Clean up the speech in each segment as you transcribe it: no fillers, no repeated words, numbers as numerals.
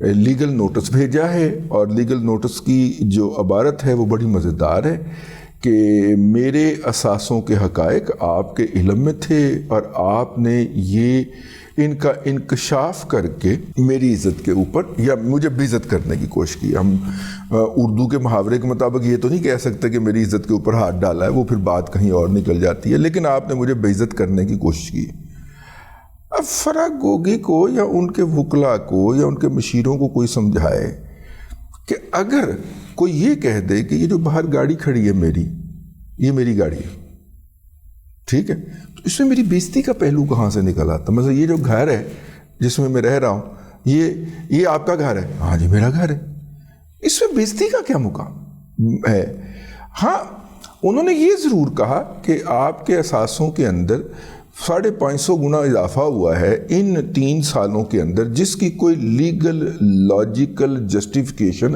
Legal notice بھیجا ہے، اور لیگل نوٹس کی جو عبارت ہے وہ بڑی مزیدار ہے کہ میرے اثاثوں کے حقائق آپ کے علم میں تھے اور آپ نے یہ ان کا انکشاف کر کے میری عزت کے اوپر یا مجھے بے عزت کرنے کی کوشش کی۔ ہم اردو کے محاورے کے مطابق یہ تو نہیں کہہ سکتے کہ میری عزت کے اوپر ہاتھ ڈالا ہے، وہ پھر بات کہیں اور نکل جاتی ہے، لیکن آپ نے مجھے بے عزت کرنے کی کوشش کی۔ اب فرح گوگی کو یا ان کے وکلاء کو یا ان کے مشیروں کو کوئی سمجھائے کہ اگر کوئی یہ کہہ دے کہ یہ جو باہر گاڑی کھڑی ہے میری، یہ میری گاڑی ہے، ٹھیک ہے، تو اس میں میری بےزتی کا پہلو کہاں سے نکل آتا؟ مثلا یہ جو گھر ہے جس میں میں رہ رہا ہوں، یہ آپ کا گھر ہے؟ ہاں جی میرا گھر ہے، اس میں بےزتی کا کیا مقام ہے؟ ہاں انہوں نے یہ ضرور کہا کہ آپ کے اثاثوں کے اندر 550 گنا اضافہ ہوا ہے ان 3 سالوں کے اندر، جس کی کوئی لیگل لاجیکل جسٹیفیکیشن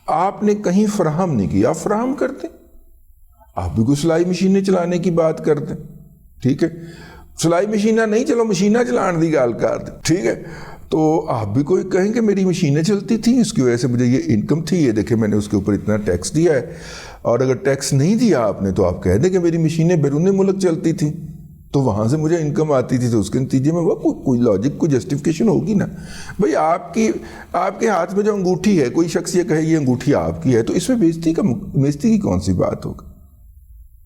آپ نے کہیں فراہم نہیں کی۔ آپ فراہم کرتے، آپ بھی کوئی سلائی مشینیں چلانے کی بات کرتے، ٹھیک ہے، سلائی مشینہ نہیں، چلو مشینہ چلان دی گال کر دیں، ٹھیک ہے، تو آپ بھی کوئی کہیں کہ میری مشینیں چلتی تھیں، اس کی وجہ سے مجھے یہ انکم تھی، یہ دیکھیں میں نے اس کے اوپر اتنا ٹیکس دیا ہے، اور اگر ٹیکس نہیں دیا آپ نے تو آپ کہہ دیں کہ میری مشینیں بیرون ملک چلتی تھیں تو وہاں سے مجھے انکم آتی تھی، تو اس کے نتیجے میں وہ کوئی لاجک، کوئی جسٹیفیکیشن ہوگی نا۔ بھئی آپ کے ہاتھ میں جو انگوٹھی ہے، کوئی شخص یہ کہے یہ انگوٹھی آپ کی ہے، تو اس میں بےزتی کی کون سی بات ہوگی؟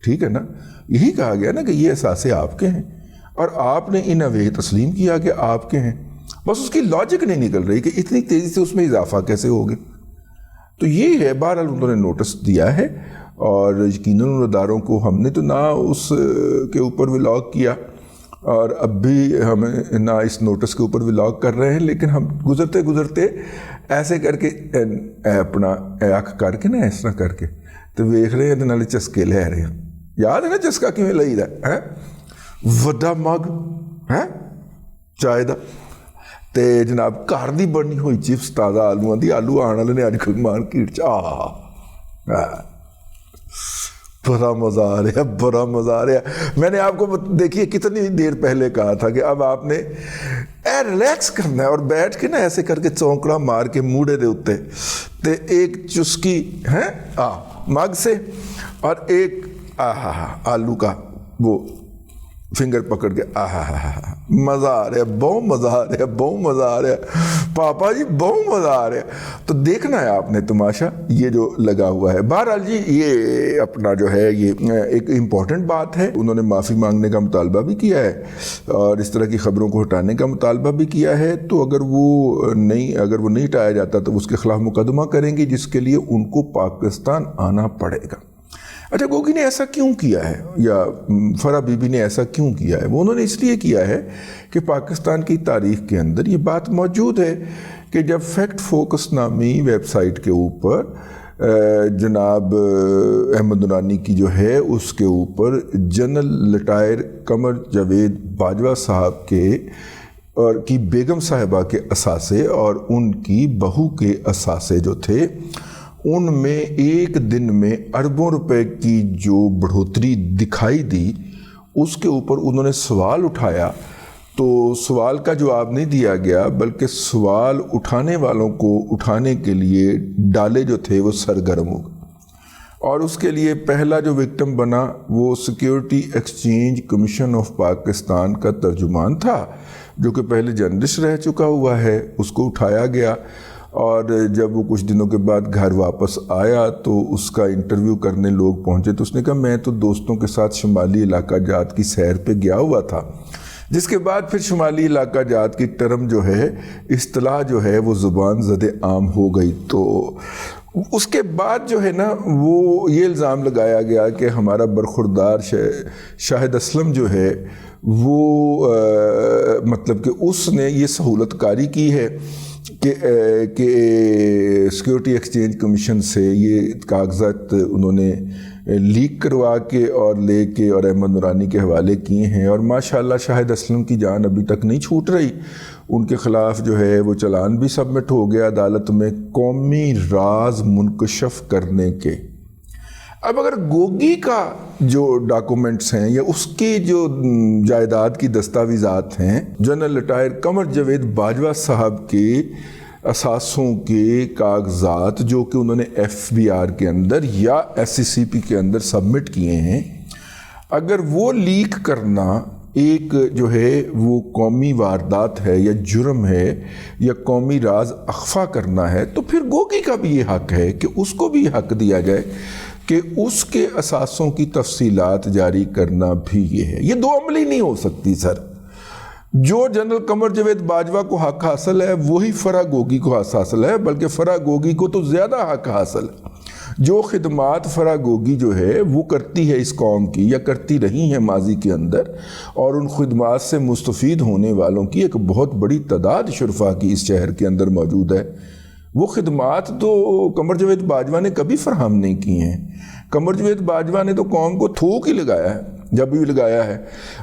ٹھیک ہے نا، یہی کہا گیا نا کہ یہ اثاثے آپ کے ہیں اور آپ نے ان اوے تسلیم کیا کہ آپ کے ہیں، بس اس کی لاجک نہیں نکل رہی کہ اتنی تیزی سے اس میں اضافہ کیسے ہو گیا۔ تو یہ ہے، بہرحال انہوں نے نوٹس دیا ہے، اور یقیناً ان اداروں کو ہم نے تو نہ اس کے اوپر ولاگ کیا اور اب بھی ہمیں نہ اس نوٹس کے اوپر ولاگ کر رہے ہیں، لیکن ہم گزرتے ایسے کر کے اپنا آنکھ کر کے نا اس طرح کر کے تو ویکھ رہے ہیں، تو نالے چسکے لے رہے ہیں۔ یاد ہے نا چسکا کیویں لئی دا ہے؟ وڈا مگ ہے چائے دا، تے جناب گھر دی بنی ہوئی چپس تازہ آلوਆਂ دی، آلو آن والے نے اج کل مارکیٹ چ بڑا مزہ آ رہا ہے، بڑا مزہ آ رہا ہے۔ میں نے آپ کو دیکھیے کتنی دیر پہلے کہا تھا کہ اب آپ نے ریلیکس کرنا ہے اور بیٹھ کے نا ایسے کر کے چونکڑا مار کے موڑے دے اتے تے ایک چسکی ہے مگ سے اور ایک آلو کا وہ فنگر پکڑ کے مزہ آ رہا ہے، بہت مزہ آ رہا ہے، بہت مزہ آ رہا ہے پاپا جی، بہت مزہ آ رہا ہے۔ تو دیکھنا ہے آپ نے تماشا یہ جو لگا ہوا ہے۔ بہرحال جی یہ اپنا جو ہے یہ ایک امپورٹنٹ بات ہے، انہوں نے معافی مانگنے کا مطالبہ بھی کیا ہے اور اس طرح کی خبروں کو ہٹانے کا مطالبہ بھی کیا ہے، تو اگر وہ نہیں ہٹایا جاتا تو اس کے خلاف مقدمہ کریں گے، جس کے لیے ان کو پاکستان آنا پڑے گا۔ اچھا گوگی نے ایسا کیوں کیا ہے یا فرح بی بی نے ایسا کیوں کیا ہے؟ وہ انہوں نے اس لیے کیا ہے کہ پاکستان کی تاریخ کے اندر یہ بات موجود ہے کہ جب فیکٹ فوکس نامی ویب سائٹ کے اوپر جناب احمد نورانی کی جو ہے اس کے اوپر جنرل لٹائر قمر جاوید باجوہ صاحب کے اور کی بیگم صاحبہ کے اثاثے اور ان کی بہو کے اثاثے جو تھے، ان میں ایک دن میں اربوں روپے کی جو بڑھوتری دکھائی دی، اس کے اوپر انہوں نے سوال اٹھایا، تو سوال کا جواب نہیں دیا گیا بلکہ سوال اٹھانے والوں کو اٹھانے کے لیے ڈالے جو تھے وہ سرگرم ہو گئے، اور اس کے لیے پہلا جو وکٹم بنا وہ security exchange commission of Pakistan کا ترجمان تھا، جو کہ پہلے جرنلسٹ رہ چکا ہوا ہے، اس کو اٹھایا گیا، اور جب وہ کچھ دنوں کے بعد گھر واپس آیا تو اس کا انٹرویو کرنے لوگ پہنچے، تو اس نے کہا میں تو دوستوں کے ساتھ شمالی علاقہ جات کی سیر پہ گیا ہوا تھا، جس کے بعد پھر شمالی علاقہ جات کی ٹرم جو ہے، اصطلاح جو ہے وہ زبان زد عام ہو گئی۔ تو اس کے بعد جو ہے نا وہ یہ الزام لگایا گیا کہ ہمارا برخوردار شاہد اسلم جو ہے وہ مطلب کہ اس نے یہ سہولت کاری کی ہے کہ سیکیورٹی ایکسچینج کمیشن سے یہ کاغذات انہوں نے لیک کروا کے اور لے کے اور احمد نورانی کے حوالے کیے ہیں، اور ماشاءاللہ شاہد اسلم کی جان ابھی تک نہیں چھوٹ رہی، ان کے خلاف جو ہے وہ چلان بھی سبمٹ ہو گیا عدالت میں قومی راز منکشف کرنے کے۔ اب اگر گوگی کا جو ڈاکومنٹس ہیں یا اس کے جو جائیداد کی دستاویزات ہیں، جنرل لٹائر قمر جاوید باجوہ صاحب کے اثاثوں کے کاغذات جو کہ انہوں نے FBR کے اندر یا SCCP کے اندر سبمٹ کیے ہیں، اگر وہ لیک کرنا ایک جو ہے وہ قومی واردات ہے یا جرم ہے یا قومی راز اخفا کرنا ہے، تو پھر گوگی کا بھی یہ حق ہے کہ اس کو بھی حق دیا جائے کہ اس کے اثاثوں کی تفصیلات جاری کرنا بھی یہ ہے۔ یہ دو عملی نہیں ہو سکتی سر۔ جو جنرل قمر جاوید باجوہ کو حق حاصل ہے وہی فرح گوگی کو حاصل ہے، بلکہ فرح گوگی کو تو زیادہ حق حاصل ہے۔ جو خدمات فرح گوگی جو ہے وہ کرتی ہے اس قوم کی یا کرتی رہی ہیں ماضی کے اندر، اور ان خدمات سے مستفید ہونے والوں کی ایک بہت بڑی تعداد شرفا کی اس شہر کے اندر موجود ہے، وہ خدمات تو قمر جاوید باجوہ نے کبھی فراہم نہیں کی ہیں۔ قمر جاوید باجوہ نے تو قوم کو تھوک ہی لگایا ہے جب بھی لگایا ہے،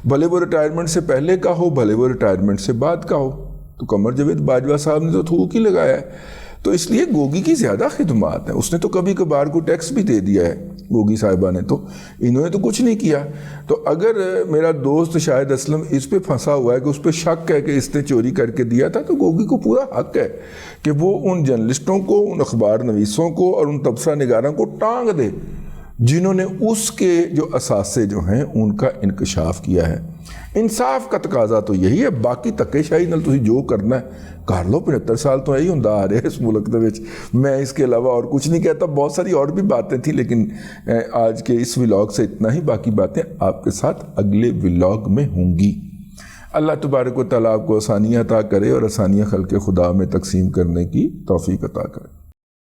بھلے وہ ریٹائرمنٹ سے پہلے کا ہو بھلے وہ ریٹائرمنٹ سے بعد کا ہو، تو قمر جاوید باجوہ صاحب نے تو تھوک ہی لگایا ہے۔ تو اس لیے گوگی کی زیادہ خدمات ہیں، اس نے تو کبھی کبھار کو ٹیکس بھی دے دیا ہے گوگی صاحبہ نے، تو انہوں نے تو کچھ نہیں کیا۔ تو اگر میرا دوست شاہد اسلم اس پہ پھنسا ہوا ہے کہ اس پہ شک ہے کہ اس نے چوری کر کے دیا تھا، تو گوگی کو پورا حق ہے کہ وہ ان جرنلسٹوں کو، ان اخبار نویسوں کو اور ان تبصرہ نگاراں کو ٹانگ دے جنہوں نے اس کے جو اثاثے جو ہیں ان کا انکشاف کیا ہے۔ انصاف کا تقاضا تو یہی ہے، باقی تکے شاہی نال تسی جو کرنا ہے کر لو۔ 75 سال تو یہی ہوندا آ رہا ہے اس ملک دے وچ، میں اس کے علاوہ اور کچھ نہیں کہتا۔ بہت ساری اور بھی باتیں تھیں لیکن آج کے اس ولاگ سے اتنا ہی، باقی باتیں آپ کے ساتھ اگلے ولاگ میں ہوں گی۔ اللہ تبارک و تعالیٰ آپ کو آسانیاں عطا کرے اور آسانیاں خلق خدا میں تقسیم کرنے کی توفیق عطا کرے۔